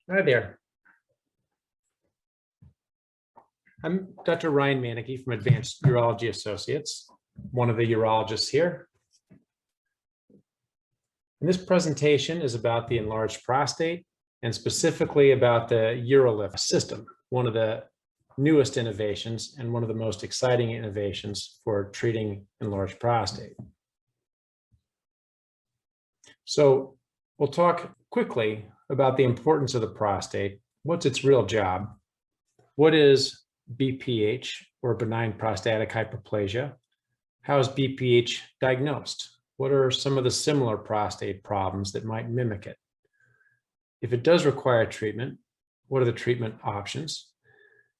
Hi there. I'm Dr. Ryan Manecke from Advanced Urology Associates, one of the urologists here. And this presentation is about the enlarged prostate and specifically about the UroLift system, one of the newest innovations and one of the most exciting innovations for treating enlarged prostate. So we'll talk quickly about the importance of the prostate. What's its real job? What is BPH, or benign prostatic hyperplasia? How is BPH diagnosed? What are some of the similar prostate problems that might mimic it? If it does require treatment, what are the treatment options?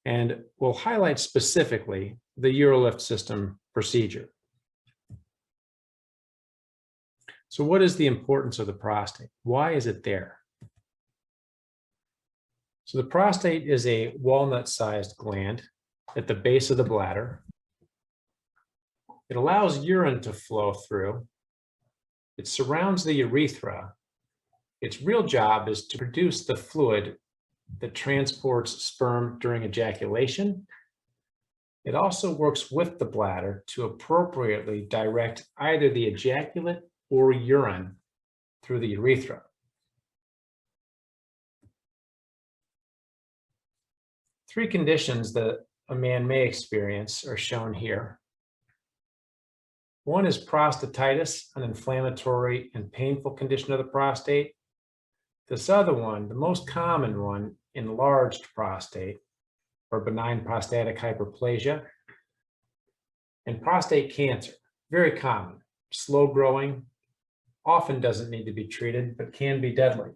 And we'll highlight specifically the UroLift system procedure. So what is the importance of the prostate? Why is it there? So the prostate is a walnut-sized gland at the base of the bladder. It allows urine to flow through. It surrounds the urethra. Its real job is to produce the fluid that transports sperm during ejaculation. It also works with the bladder to appropriately direct either the ejaculate or urine through the urethra. Three conditions that a man may experience are shown here. One is prostatitis, an inflammatory and painful condition of the prostate. This other one, the most common one, enlarged prostate, or benign prostatic hyperplasia, and prostate cancer, very common, slow growing, often doesn't need to be treated, but can be deadly.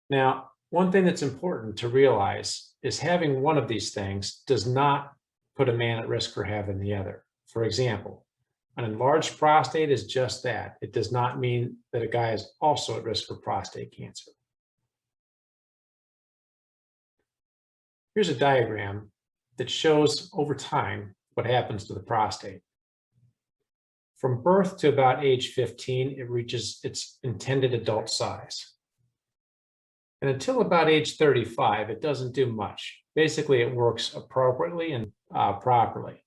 Now, one thing that's important to realize is having one of these things does not put a man at risk for having the other. For example, an enlarged prostate is just that. It does not mean that a guy is also at risk for prostate cancer. Here's a diagram that shows over time what happens to the prostate. From birth to about age 15, it reaches its intended adult size. And until about age 35, it doesn't do much. Basically, it works appropriately and properly.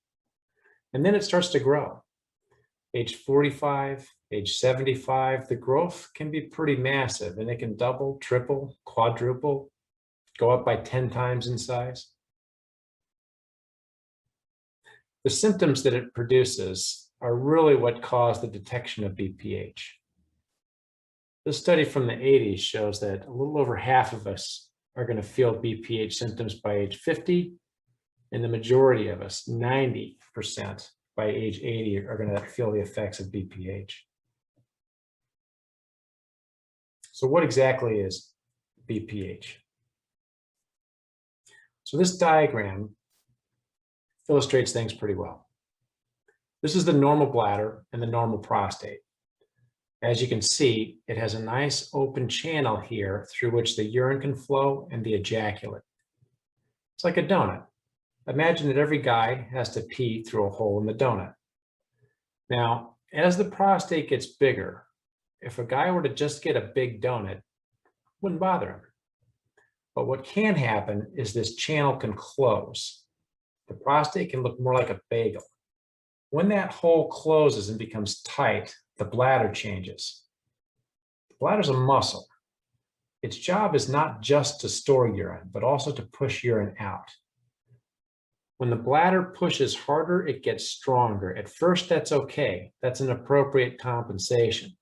And then it starts to grow. Age 45, age 75, the growth can be pretty massive, and it can double, triple, quadruple, go up by 10 times in size. The symptoms that it produces are really what cause the detection of BPH. This study from the 80s shows that a little over half of us are going to feel BPH symptoms by age 50, and the majority of us, 90%, by age 80 are going to feel the effects of BPH. So what exactly is BPH? So this diagram illustrates things pretty well. This is the normal bladder and the normal prostate. As you can see, it has a nice open channel here through which the urine can flow and the ejaculate. It's like a donut. Imagine that every guy has to pee through a hole in the donut. Now, as the prostate gets bigger, if a guy were to just get a big donut, it wouldn't bother him. But what can happen is this channel can close. The prostate can look more like a bagel. When that hole closes and becomes tight, the bladder changes. The bladder's a muscle. Its job is not just to store urine, but also to push urine out. When the bladder pushes harder, it gets stronger. At first, that's okay. That's an appropriate compensation.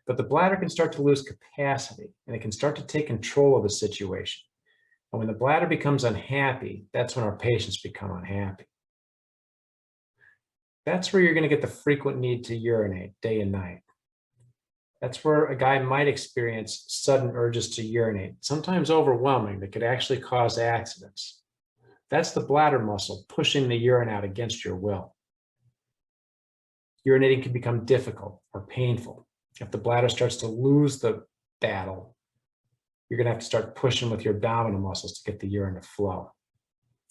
But the bladder can start to lose capacity, and it can start to take control of the situation. And when the bladder becomes unhappy, that's when our patients become unhappy. That's where you're going to get the frequent need to urinate day and night. That's where a guy might experience sudden urges to urinate, sometimes overwhelming, that could actually cause accidents. That's the bladder muscle pushing the urine out against your will. Urinating can become difficult or painful. If the bladder starts to lose the battle, you're going to have to start pushing with your abdominal muscles to get the urine to flow.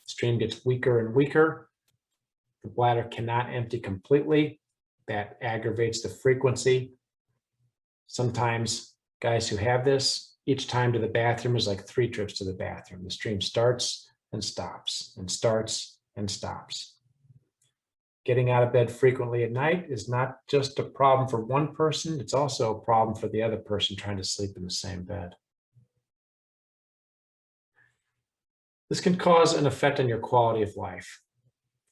The stream gets weaker and weaker. The bladder cannot empty completely. That aggravates the frequency. Sometimes guys who have this each time to the bathroom is like 3 trips to the bathroom. The stream starts and stops and starts and stops. Getting out of bed frequently at night is not just a problem for one person, it's also a problem for the other person trying to sleep in the same bed. This can cause an effect on your quality of life.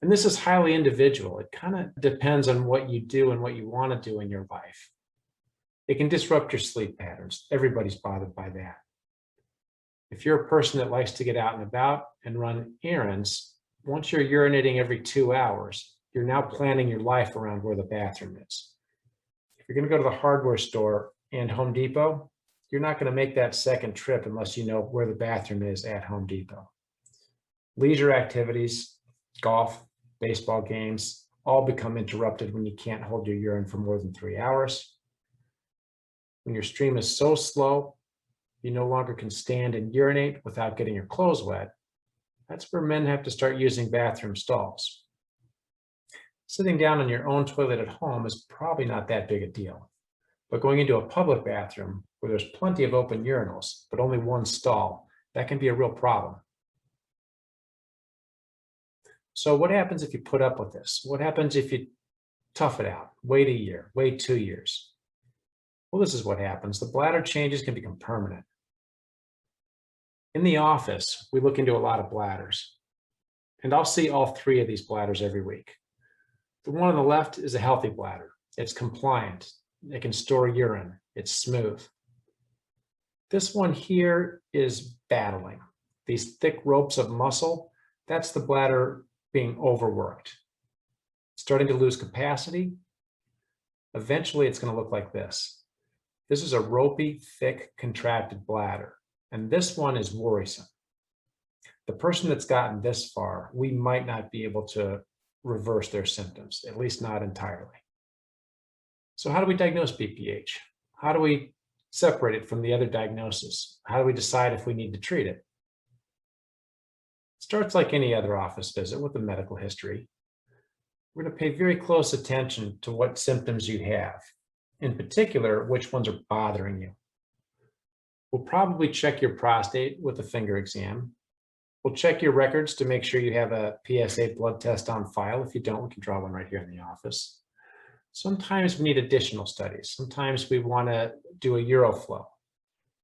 And this is highly individual. It kind of depends on what you do and what you want to do in your life. It can disrupt your sleep patterns. Everybody's bothered by that. If you're a person that likes to get out and about and run errands, once you're urinating every 2 hours, you're now planning your life around where the bathroom is. If you're going to go to the hardware store and Home Depot, you're not going to make that second trip unless you know where the bathroom is at Home Depot. Leisure activities, golf, baseball games, all become interrupted when you can't hold your urine for more than 3 hours. When your stream is so slow, you no longer can stand and urinate without getting your clothes wet. That's where men have to start using bathroom stalls. Sitting down on your own toilet at home is probably not that big a deal, but going into a public bathroom where there's plenty of open urinals, but only one stall, that can be a real problem. So what happens if you put up with this? What happens if you tough it out, wait a year, wait 2 years? Well, this is what happens. The bladder changes can become permanent. In the office, we look into a lot of bladders, and I'll see all 3 of these bladders every week. The one on the left is a healthy bladder. It's compliant. It can store urine. It's smooth. This one here is battling. These thick ropes of muscle, that's the bladder being overworked. Starting to lose capacity. Eventually, it's going to look like this. This is a ropey, thick, contracted bladder, and this one is worrisome. The person that's gotten this far, we might not be able to reverse their symptoms, at least not entirely. So how do we diagnose BPH? How do we separate it from the other diagnosis? How do we decide if we need to treat it? It starts like any other office visit with a medical history. We're going to pay very close attention to what symptoms you have. In particular, which ones are bothering you. We'll probably check your prostate with a finger exam. We'll check your records to make sure you have a PSA blood test on file. If you don't, we can draw one right here in the office. Sometimes we need additional studies. Sometimes we want to do a UroFlow.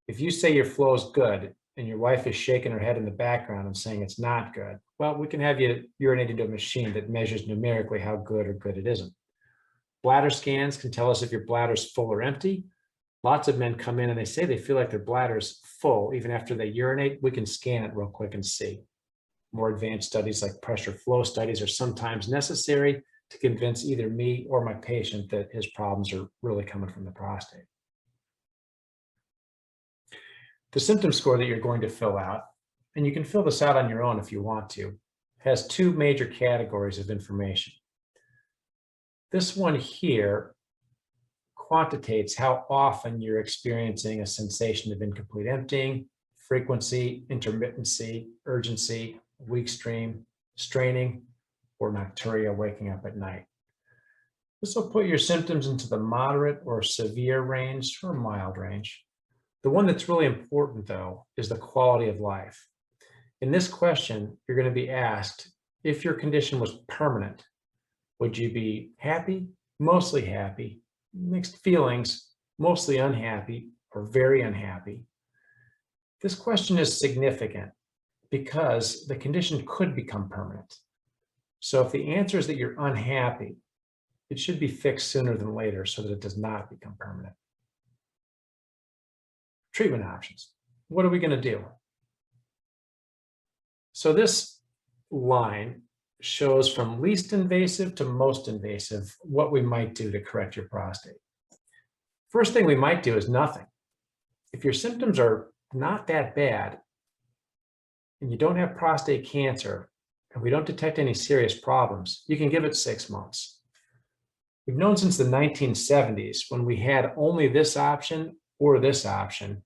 If you say your flow is good and your wife is shaking her head in the background and saying it's not good, well, we can have you urinate into a machine that measures numerically how good or good it isn't. Bladder scans can tell us if your bladder is full or empty. Lots of men come in and they say they feel like their bladder is full even after they urinate. We can scan it real quick and see. More advanced studies like pressure flow studies are sometimes necessary to convince either me or my patient that his problems are really coming from the prostate. The symptom score that you're going to fill out, and you can fill this out on your own if you want to, has 2 major categories of information. This one here quantitates how often you're experiencing a sensation of incomplete emptying, frequency, intermittency, urgency, weak stream, straining, or nocturia, waking up at night. This will put your symptoms into the moderate or severe range or mild range. The one that's really important, though, is the quality of life. In this question, you're going to be asked if your condition was permanent. Would you be happy, mostly happy, mixed feelings, mostly unhappy, or very unhappy? This question is significant because the condition could become permanent. So if the answer is that you're unhappy, it should be fixed sooner than later so that it does not become permanent. Treatment options. What are we going to do? So this line shows from least invasive to most invasive what we might do to correct your prostate. First thing we might do is nothing. If your symptoms are not that bad and you don't have prostate cancer and we don't detect any serious problems, you can give it 6 months. We've known since the 1970s when we had only this option or this option,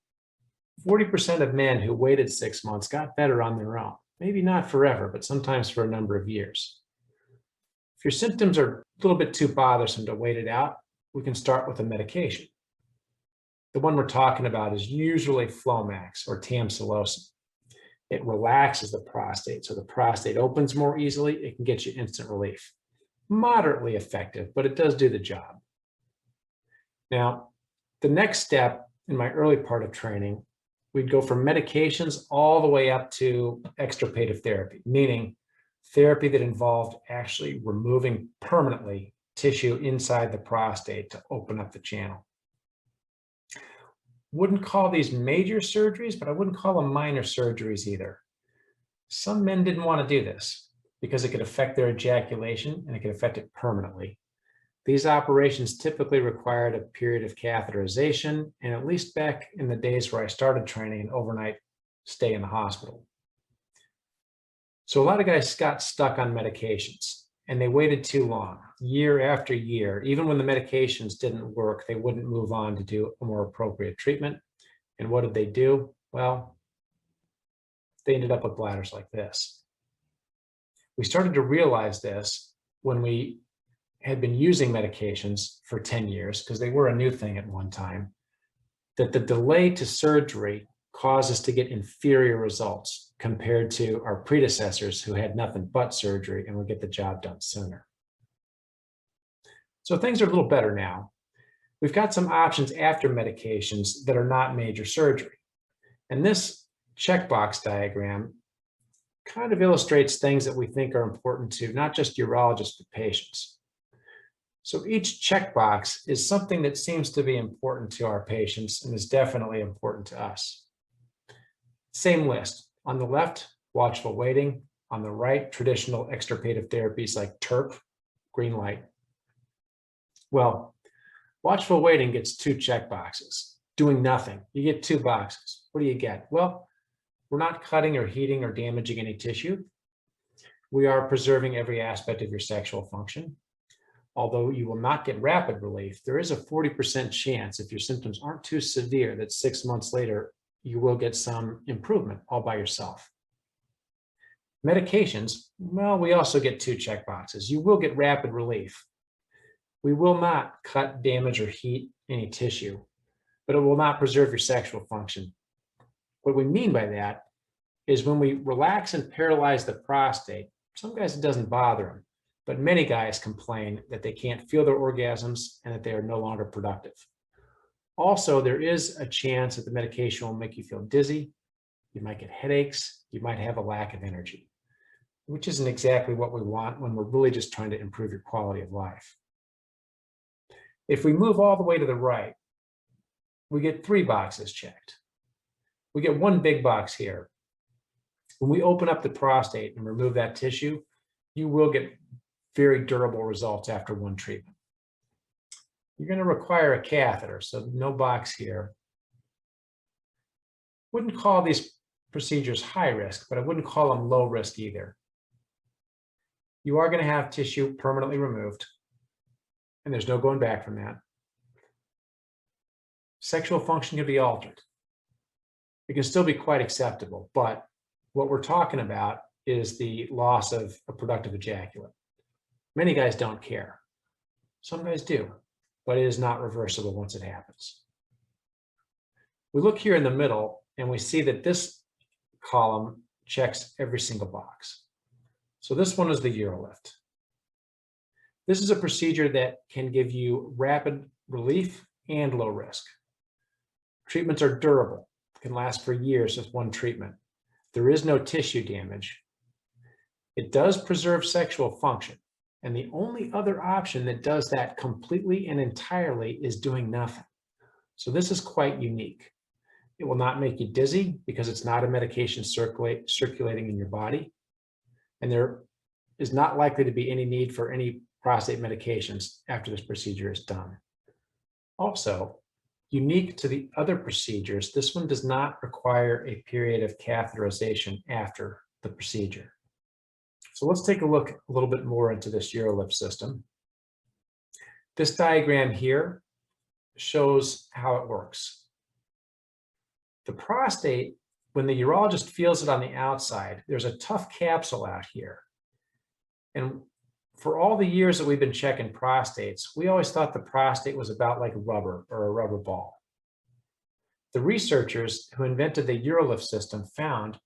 40% of men who waited 6 months got better on their own. Maybe not forever, but sometimes for a number of years. If your symptoms are a little bit too bothersome to wait it out, we can start with a medication. The one we're talking about is usually Flomax or tamsulosin. It relaxes the prostate, so the prostate opens more easily. It can get you instant relief. Moderately effective, but it does do the job. Now, the next step in my early part of training, we'd go from medications all the way up to extirpative therapy, meaning therapy that involved actually removing permanently tissue inside the prostate to open up the channel. Wouldn't call these major surgeries, but I wouldn't call them minor surgeries either. Some men didn't want to do this because it could affect their ejaculation and it could affect it permanently. These operations typically required a period of catheterization, and at least back in the days where I started training, an overnight stay in the hospital. So a lot of guys got stuck on medications and they waited too long, year after year. Even when the medications didn't work, they wouldn't move on to do a more appropriate treatment. And what did they do? Well, they ended up with bladders like this. We started to realize this when we had been using medications for 10 years, because they were a new thing at one time, that the delay to surgery caused us to get inferior results compared to our predecessors who had nothing but surgery and would get the job done sooner. So things are a little better now. We've got some options after medications that are not major surgery. And this checkbox diagram kind of illustrates things that we think are important to not just urologists, but patients. So each checkbox is something that seems to be important to our patients and is definitely important to us. Same list. On the left, watchful waiting. On the right, traditional extirpative therapies like TURP, green light. Well, watchful waiting gets 2 checkboxes. Doing nothing, you get 2 boxes. What do you get? Well, we're not cutting or heating or damaging any tissue. We are preserving every aspect of your sexual function. Although you will not get rapid relief, there is a 40% chance, if your symptoms aren't too severe, that 6 months later, you will get some improvement all by yourself. Medications, well, we also get 2 checkboxes. You will get rapid relief. We will not cut, damage, or heat any tissue, but it will not preserve your sexual function. What we mean by that is when we relax and paralyze the prostate, some guys it doesn't bother them, but many guys complain that they can't feel their orgasms and that they are no longer productive. Also, there is a chance that the medication will make you feel dizzy. You might get headaches. You might have a lack of energy, which isn't exactly what we want when we're really just trying to improve your quality of life. If we move all the way to the right, we get 3 boxes checked. We get 1 big box here. When we open up the prostate and remove that tissue, you will get very durable results after 1 treatment. You're going to require a catheter, so no box here. Wouldn't call these procedures high risk, but I wouldn't call them low risk either. You are going to have tissue permanently removed, and there's no going back from that. Sexual function can be altered. It can still be quite acceptable, but what we're talking about is the loss of a productive ejaculate. Many guys don't care. Some guys do, but it is not reversible once it happens. We look here in the middle and we see that this column checks every single box. So this one is the UroLift. This is a procedure that can give you rapid relief and low risk. Treatments are durable, can last for years with 1 treatment. There is no tissue damage. It does preserve sexual function. And the only other option that does that completely and entirely is doing nothing. So this is quite unique. It will not make you dizzy because it's not a medication circulating in your body. And there is not likely to be any need for any prostate medications after this procedure is done. Also, unique to the other procedures, this one does not require a period of catheterization after the procedure. So let's take a look a little bit more into this UroLift system. This diagram here shows how it works. The prostate, when the urologist feels it on the outside, there's a tough capsule out here. And for all the years that we've been checking prostates, we always thought the prostate was about like rubber or a rubber ball. The researchers who invented the UroLift system found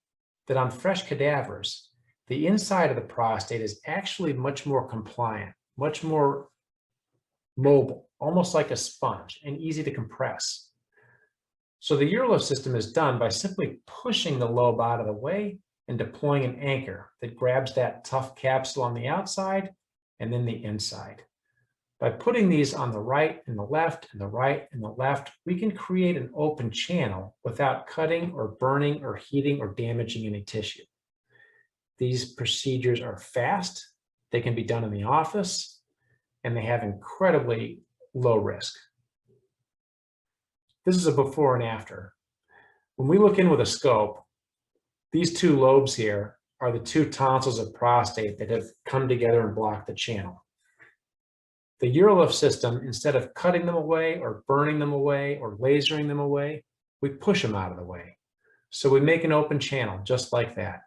that on fresh cadavers, the inside of the prostate is actually much more compliant, much more mobile, almost like a sponge, and easy to compress. So the UroLift system is done by simply pushing the lobe out of the way and deploying an anchor that grabs that tough capsule on the outside and then the inside. By putting these on the right and the left and the right and the left, we can create an open channel without cutting or burning or heating or damaging any tissue. These procedures are fast, they can be done in the office, and they have incredibly low risk. This is a before and after. When we look in with a scope, these two lobes here are the two tonsils of prostate that have come together and blocked the channel. The UroLift system, instead of cutting them away or burning them away or lasering them away, we push them out of the way. So we make an open channel just like that.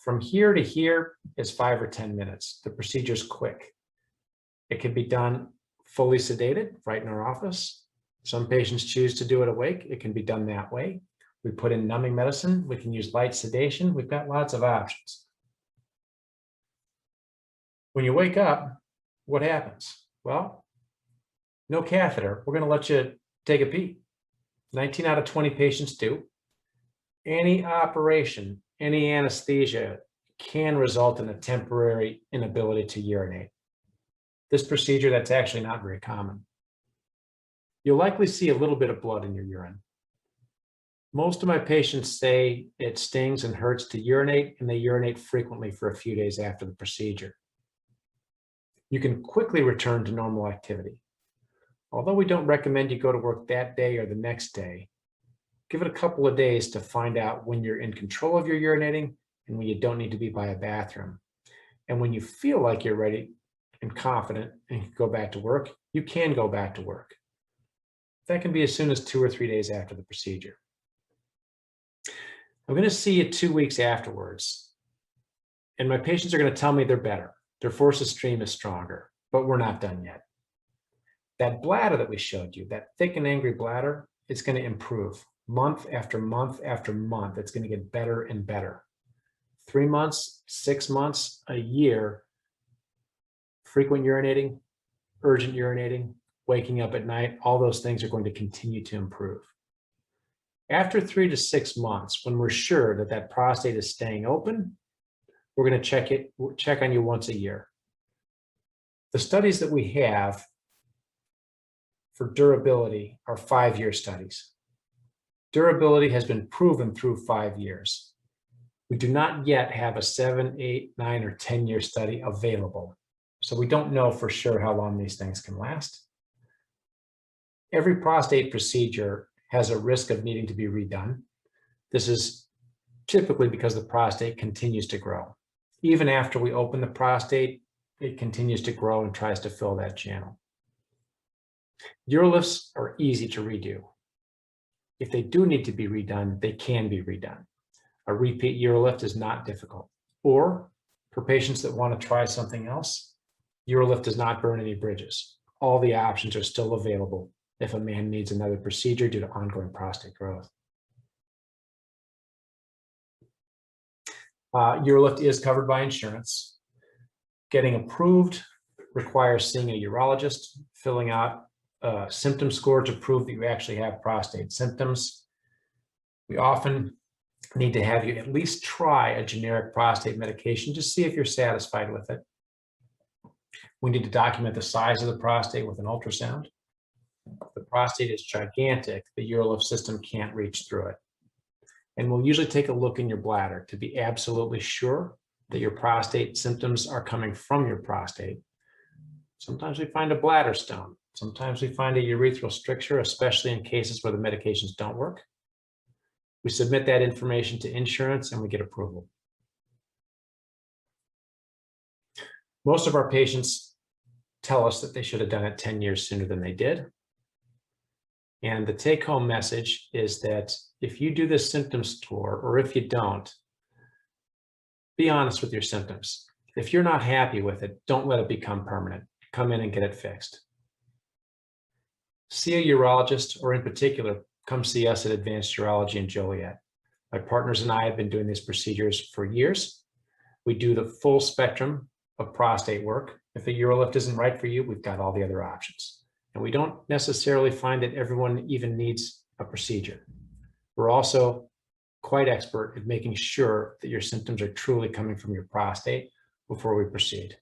From here to here is 5 or 10 minutes. The procedure's quick. It can be done fully sedated right in our office. Some patients choose to do it awake. It can be done that way. We put in numbing medicine. We can use light sedation. We've got lots of options. When you wake up, what happens? Well, no catheter. We're going to let you take a pee. 19 out of 20 patients do. Any operation, any anesthesia can result in a temporary inability to urinate. This procedure, that's actually not very common. You'll likely see a little bit of blood in your urine. Most of my patients say it stings and hurts to urinate, and they urinate frequently for a few days after the procedure. You can quickly return to normal activity. Although we don't recommend you go to work that day or the next day, give it a couple of days to find out when you're in control of your urinating and when you don't need to be by a bathroom. And when you feel like you're ready and confident and can go back to work, you can go back to work. That can be as soon as 2 or 3 days after the procedure. I'm going to see you 2 weeks afterwards, and my patients are going to tell me they're better. Their forced stream is stronger, but we're not done yet. That bladder that we showed you, that thick and angry bladder, it's going to improve month after month after month. It's going to get better and better. 3 months, 6 months, a year, frequent urinating, urgent urinating, waking up at night, all those things are going to continue to improve. After 3 to 6 months, when we're sure that that prostate is staying open, we're going to check on you once a year. The studies that we have for durability are 5-year studies. Durability has been proven through 5 years. We do not yet have a 7, 8, 9, or 10-year study available. So we don't know for sure how long these things can last. Every prostate procedure has a risk of needing to be redone. This is typically because the prostate continues to grow. Even after we open the prostate, it continues to grow and tries to fill that channel. UroLifts are easy to redo. If they do need to be redone, they can be redone. A repeat UroLift is not difficult. Or for patients that want to try something else, UroLift does not burn any bridges. All the options are still available if a man needs another procedure due to ongoing prostate growth. UroLift is covered by insurance. Getting approved requires seeing a urologist, filling out a symptom score to prove that you actually have prostate symptoms. We often need to have you at least try a generic prostate medication to see if you're satisfied with it. We need to document the size of the prostate with an ultrasound. If the prostate is gigantic, the UroLift system can't reach through it. And we'll usually take a look in your bladder to be absolutely sure that your prostate symptoms are coming from your prostate. Sometimes we find a bladder stone. Sometimes we find a urethral stricture, especially in cases where the medications don't work. We submit that information to insurance and we get approval. Most of our patients tell us that they should have done it 10 years sooner than they did. And the take-home message is that if you do this symptom score, or if you don't, be honest with your symptoms. If you're not happy with it, don't let it become permanent. Come in and get it fixed. See a urologist, or in particular, come see us at Advanced Urology in Joliet. My partners and I have been doing these procedures for years. We do the full spectrum of prostate work. If a UroLift isn't right for you, we've got all the other options. And we don't necessarily find that everyone even needs a procedure. We're also quite expert at making sure that your symptoms are truly coming from your prostate before we proceed.